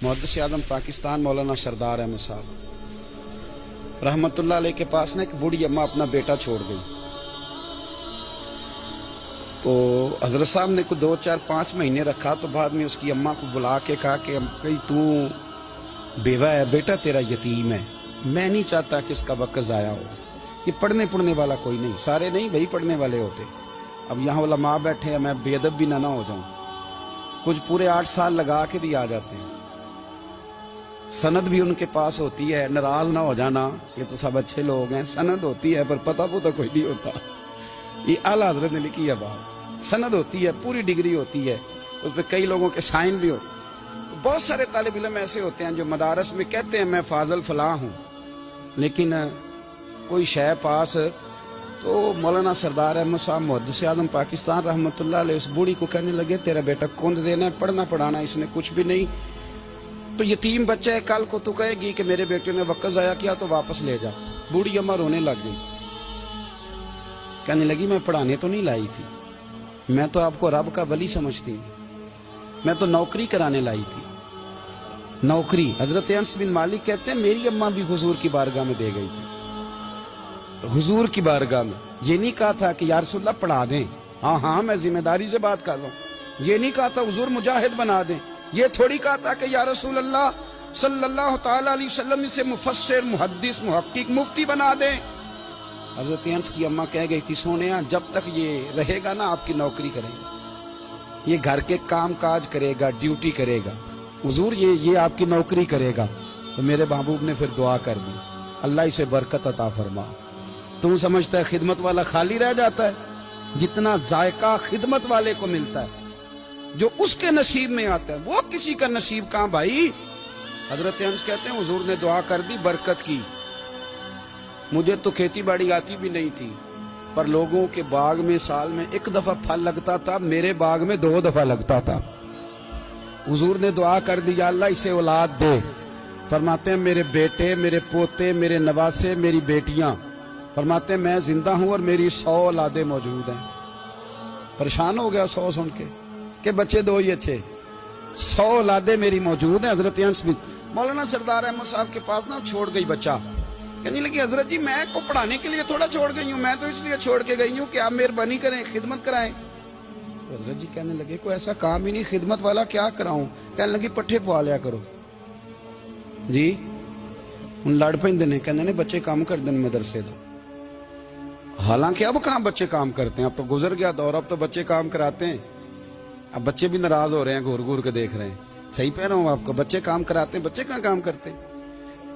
मुहद्दिस आज़म पाकिस्तान मौलाना सरदार अहमद साहब रहमतुल्लाह अलैह के पास ना एक बूढ़ी अम्मा अपना बेटा छोड़ गई। तो हजरत साहब ने को 2, 4, 5 महीने रखा। तो बाद में उसकी अम्मा को बुला के कहा कि कहीं तू बेवा है, बेटा तेरा यतीम है, मैं नहीं चाहता कि इसका वक्त ज़ाया हो। ये पढ़ने वाला कोई नहीं, सारे नहीं भाई पढ़ने वाले होते। अब यहाँ उलमा बैठे हैं, मैं बेअदब भी ना हो जाऊं। कुछ पूरे 8 साल लगा के भी आ जाते हैं, सनद भी उनके पास होती है। नाराज ना हो जाना, ये तो सब अच्छे लोग हैं। सनद होती है पर पता कोई नहीं होता। ये आला हजरत ने लिखी है बात। सनद होती है, पूरी डिग्री होती है, उस पर कई लोगों के साइन भी होते। तो बहुत सारे तालिब इल्म ऐसे होते हैं जो मदारस में कहते हैं मैं फाजल फलां हूँ, लेकिन कोई शय पास। तो मौलाना सरदार अहमद साहब मुहद्दिस आज़म पाकिस्तान रहमतुल्लाह अलैह उस बूढ़ी को कहने लगे तेरा बेटा कुंद देना है, पढ़ना पढ़ाना इसने कुछ भी नहीं, तो यतीम बच्चा है, कल को तू कहेगी कि मेरे बेटे ने वक्त ज़ाया किया तो वापस ले जा। बूढ़ी अम्मा रोने लग गई, कहने लगी मैं पढ़ाने तो नहीं लाई थी, मैं तो आपको रब का वली समझती हूँ, मैं तो नौकरी कराने लाई थी। नौकरी हजरत अनस बिन मालिक कहते हैं मेरी अम्मा भी हुजूर की बारगाह में दे गई थी। हुजूर की बारगाह में ये नहीं कहा था कि या रसूलल्लाह पढ़ा दें, हाँ मैं जिम्मेदारी से बात कर रहा हूँ। ये नहीं कहा था हुजूर मुजाहिद बना दें, ये थोड़ी कहा था कि या रसूल अल्लाह सल्लल्लाहु तआला अलैहि वसल्लम से मुफस्सिर, मुहद्दिस, मुहक्किक, मुफ्ती बना दें। हजरत अनस की अम्मा कह गई थी सोनिया जब तक ये रहेगा ना आपकी नौकरी करेगा, ये घर के काम काज करेगा, ड्यूटी करेगा, हुजूर ये आपकी नौकरी करेगा। तो मेरे महबूब ने फिर दुआ कर दी, अल्लाह इसे बरकत अता फरमा। तुम समझता है खिदमत वाला खाली रह जाता है? जितना जायका खिदमत वाले को मिलता है, जो उसके नसीब में आता है, वो किसी का नसीब कहां भाई। हजरत अनस कहते हैं हुजूर ने दुआ कर दी, बरकत की। मुझे तो खेती बाड़ी आती भी नहीं थी, पर लोगों के बाग में साल में 1 दफा फल लगता था, मेरे बाग में 2 दफा लगता था। हुजूर ने दुआ कर दी अल्लाह इसे औलाद दे। फरमाते हैं मेरे बेटे, मेरे पोते, मेरे नवासे, मेरी बेटियां, फरमाते हैं मैं जिंदा हूं और मेरी 100 औलादे मौजूद हैं। परेशान हो गया 100 सुन के बच्चे 2 ही अच्छे, 100 औलादे मेरी मौजूद हैं। हजरत अनस बिन मौलाना सरदार अहमद साहब के पास ना छोड़ गई बच्चा, कहने लगी हजरत जी मैं को पढ़ाने के लिए थोड़ा छोड़ गई हूँ, मैं तो इसलिए छोड़ के गई हूँ कि आप मेहरबानी करें, खिदमत कराएं। तो हजरत जी कहने लगे कोई ऐसा काम ही नहीं, खिदमत वाला क्या कराऊं। कहने लगी पट्ठे पवा लिया करो जी। उन लड़ पेंदे ने, कहने ने बच्चे काम कर दें मदरसे दो। हालांकि अब कहाँ बच्चे काम करते हैं, अब तो गुजर गया दौर, अब तो बच्चे काम कराते हैं। अब बच्चे भी नाराज हो रहे हैं, घूर घूर के देख रहे हैं। सही कह रहा हूं आपको, बच्चे काम कराते हैं, बच्चे कहाँ काम करते हैं।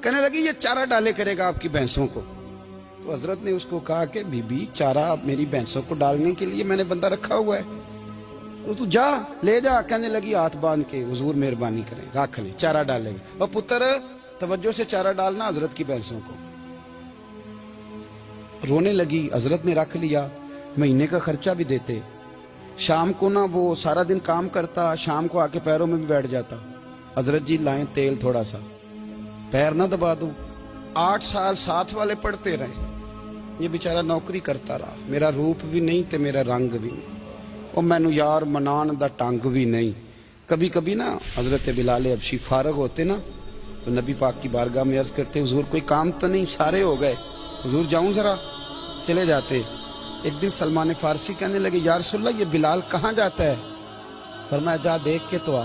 कहने लगी ये चारा डाले करेगा आपकी भैंसों को। तो हजरत ने उसको कहा कि बीबी चारा मेरी भैंसों को डालने के लिए मैंने बंदा रखा हुआ है, तो तू जा ले जा। कहने लगी हाथ बांध के हुजूर मेहरबानी करें रख ले, चारा डालेंगे। और पुत्र तवज्जो से चारा डालना हजरत की भैंसों को। रोने लगी, हजरत ने रख लिया, महीने का खर्चा भी देते। शाम को ना वो सारा दिन काम करता, शाम को आके पैरों में भी बैठ जाता। हजरत जी लाएं तेल थोड़ा सा, पैर ना दबा दूं। 8 साल साथ वाले पढ़ते रहे, ये बेचारा नौकरी करता रहा। मेरा रूप भी नहीं ते मेरा रंग भी नहीं, और मैनू यार मनान दा टंग भी नहीं। कभी कभी ना हजरत बिलाल हबशी फारग होते ना, तो नबी पाक की बारगाह में अर्ज करते हुजूर कोई काम तो नहीं, सारे हो गए, हुजूर जाऊं जरा, चले जाते। एक दिन सलमान फारसी कहने लगे या रसूलल्लाह ये बिलाल कहाँ जाता है। फरमाया जा देख के तो आ।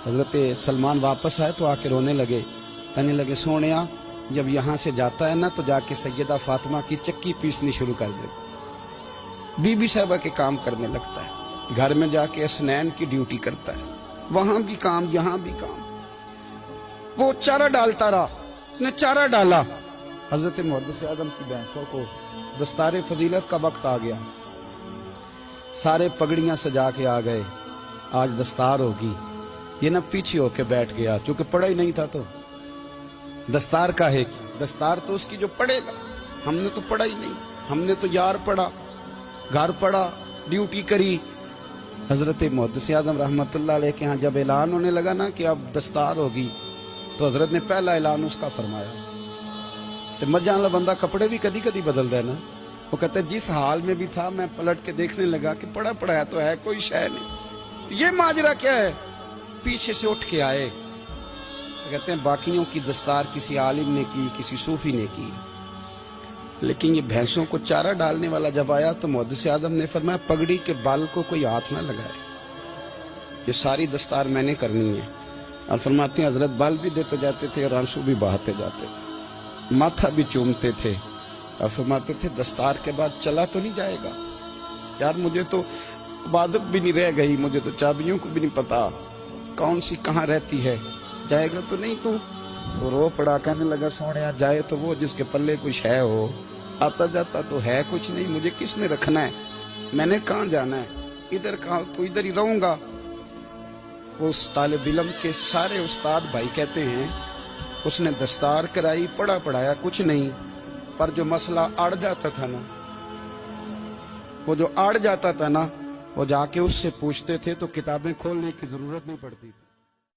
हजरत सलमान वापस आए तो आके रोने लगे, कहने लगे सोनिया जब यहाँ से जाता है ना तो जाके सैयदा फातिमा की चक्की पीसनी शुरू कर दे। बीबी साहबा के काम करने लगता है, घर में जाके असनैन की ड्यूटी करता है, वहां भी काम यहाँ भी काम। वो चारा डालता रहा, उसने चारा डाला। हजरत मुहद्दिस आज़म की भैंसों को दस्तारे फजीलत का वक्त आ गया, सारे पगड़ियां सजा के आ गए, आज दस्तार होगी। ये ना पीछे होके बैठ गया, चूंकि पढ़ा ही नहीं था तो दस्तार का है कि दस्तार तो उसकी जो पढ़ेगा, हमने तो पढ़ा ही नहीं, हमने तो यार पढ़ा, घर पढ़ा, ड्यूटी करी। हजरत मुहद्दिस आज़म रहमतुल्लाह अलैह के यहाँ जब ऐलान होने लगा ना कि अब दस्तार होगी, तो हजरत ने पहला ऐलान उसका फरमाया। तो मजा वाला बंदा कपड़े भी कदी कदी बदलता है ना, वो कहता है जिस हाल में भी था मैं पलट के देखने लगा कि पढ़ा पढ़ाया तो है, कोई शय नहीं, ये माजरा क्या है। पीछे से उठ के आए, कहते हैं बाकियों की दस्तार किसी आलिम ने की, किसी सूफी ने की, लेकिन ये भैंसों को चारा डालने वाला जब आया तो मुहद्दिस आदम ने फरमाया पगड़ी के बाल को कोई हाथ ना लगाए, ये सारी दस्तार मैंने करनी है। और फरमाते हैं हजरत बाल भी देते जाते थे और आंसू भी बहाते जाते थे, माथा भी चूमते थे और फरमाते थे दस्तार के बाद चला तो नहीं जाएगा यार, मुझे तो इबादत भी नहीं रह गई, मुझे तो चाबियों को भी नहीं पता कौन सी कहाँ रहती है, जाएगा तो नहीं तू? तो रो पड़ा, कहने लगा सोने जाए तो वो जिसके पल्ले कुछ है हो, आता जाता तो है कुछ नहीं, मुझे किसने रखना है, मैंने कहाँ जाना है, इधर कहाँ तो इधर ही रहूंगा। उस तालिब इल्म के सारे उस्ताद भाई कहते हैं उसने दस्तार कराई, पढ़ा पढ़ाया कुछ नहीं, पर जो मसला अड़ जाता था ना, वो जो अड़ जाता था ना, वो जाके उससे पूछते थे तो किताबें खोलने की जरूरत नहीं पड़ती थी।